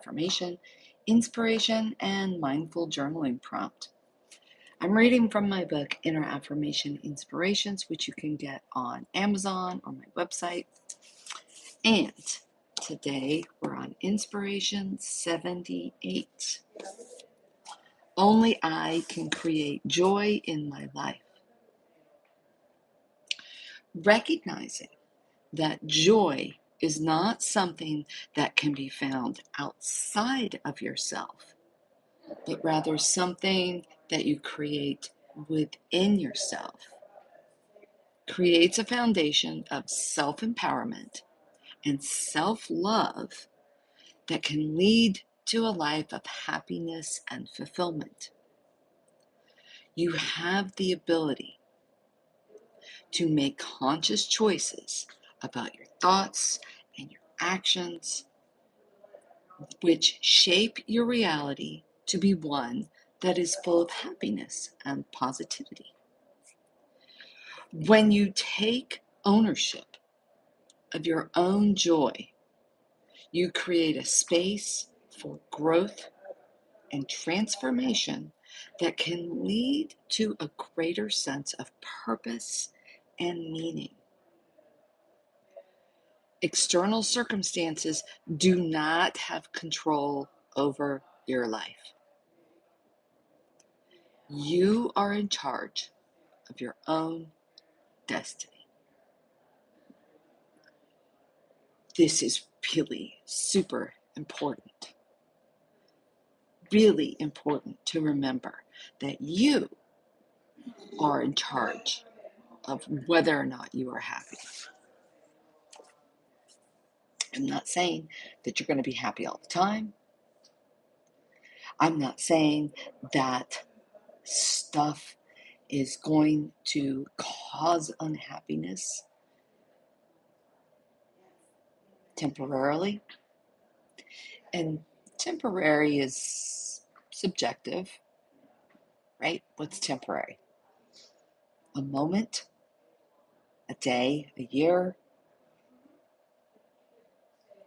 affirmation, inspiration, and mindful journaling prompt. I'm reading from my book, Inner Affirmation Inspirations, which you can get on Amazon or my website. And today we're on Inspiration 78. Only I can create joy in my life. Recognizing that joy is not something that can be found outside of yourself, but rather something that you create within yourself, creates a foundation of self-empowerment and self-love that can lead to a life of happiness and fulfillment. You have the ability to make conscious choices about your thoughts and your actions, which shape your reality to be one that is full of happiness and positivity. When you take ownership of your own joy, you create a space for growth and transformation that can lead to a greater sense of purpose and meaning. External circumstances do not have control over your life. You are in charge of your own destiny. This is really super important. Really important to remember that you are in charge of whether or not you are happy. I'm not saying that you're going to be happy all the time. I'm not saying that stuff is going to cause unhappiness temporarily. And temporary is subjective, right? What's temporary? A moment, a day, a year.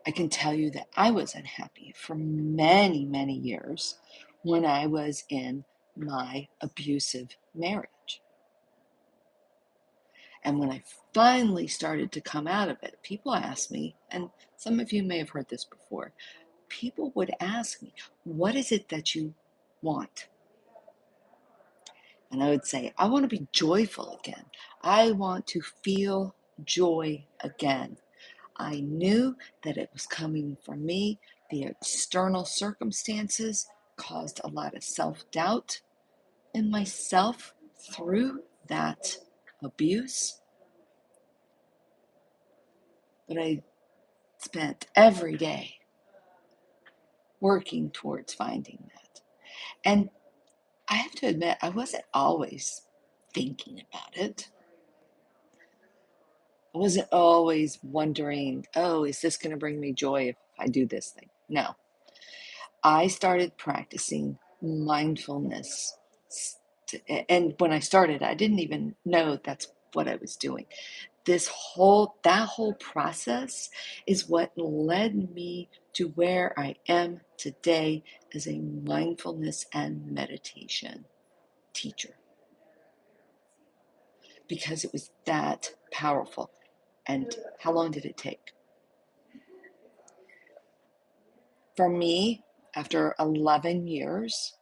I can tell you that I was unhappy for many, many years when I was in my abusive marriage. And when I finally started to come out of it, people asked me, and some of you may have heard this before, people would ask me, what is it that you want? And I would say, I want to be joyful again. I want to feel joy again. I knew that it was coming from me. The external circumstances caused a lot of self-doubt in myself through that abuse. But I spent every day working towards finding that. And I have to admit, I wasn't always thinking about it. I wasn't always wondering, oh, is this going to bring me joy if I do this thing? No. I started practicing mindfulness. And when I started, I didn't even know that's what I was doing. That whole process is what led me to where I am today as a mindfulness and meditation teacher. Because it was that powerful. And how long did it take? For me, after 11 years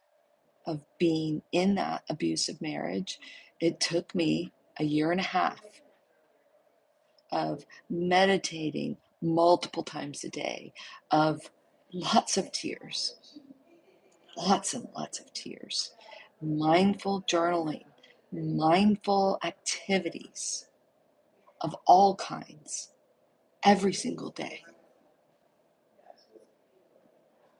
of being in that abusive marriage, it took me a year and a half of meditating multiple times a day, of lots of tears, lots and lots of tears, mindful journaling, mindful activities of all kinds every single day.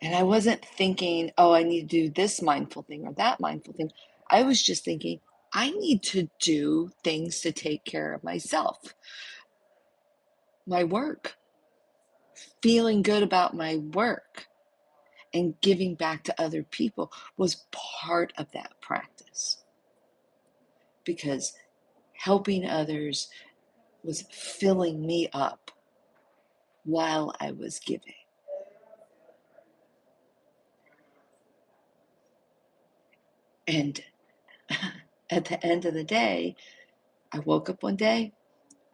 And I wasn't thinking, oh, I need to do this mindful thing or that mindful thing. I was just thinking, I need to do things to take care of myself. My work, feeling good about my work and giving back to other people was part of that practice. Because helping others was filling me up while I was giving. And at the end of the day, I woke up one day,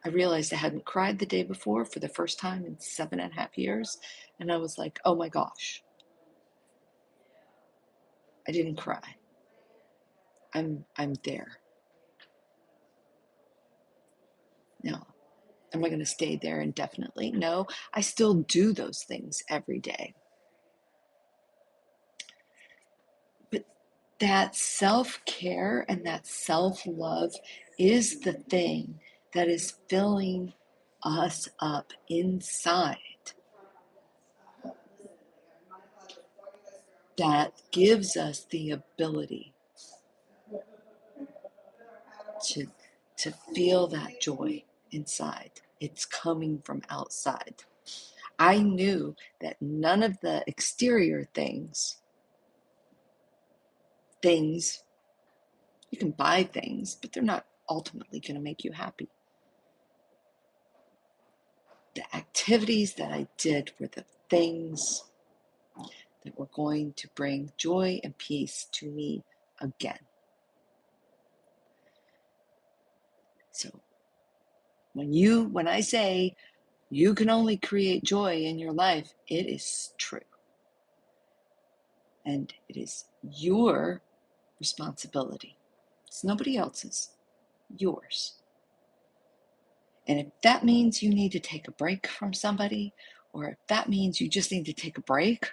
I realized I hadn't cried the day before for the first time in 7.5 years. And I was like, oh my gosh, I didn't cry. I'm there. Now, am I going to stay there indefinitely? No, I still do those things every day. But that self-care and that self-love is the thing that is filling us up inside, that gives us the ability to feel that joy inside. It's coming from outside. I knew that none of the exterior things, you can buy things, but they're not ultimately going to make you happy. The activities that I did were the things that were going to bring joy and peace to me again. So when I say you can only create joy in your life, it is true. And it is your responsibility. It's nobody else's, yours. And if that means you need to take a break from somebody, or if that means you just need to take a break,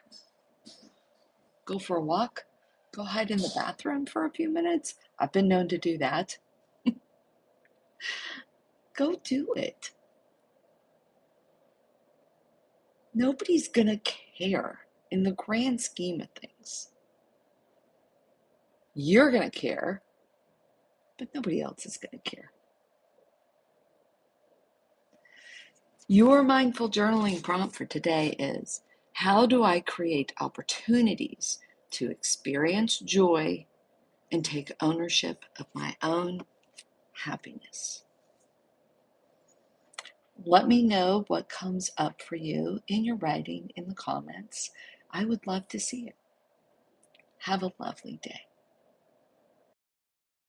go for a walk, go hide in the bathroom for a few minutes. I've been known to do that. Go do it. Nobody's gonna care in the grand scheme of things. You're gonna care, but nobody else is gonna care. Your mindful journaling prompt for today is, how do I create opportunities to experience joy and take ownership of my own happiness? Let me know what comes up for you in your writing in the comments. I would love to see it. Have a lovely day.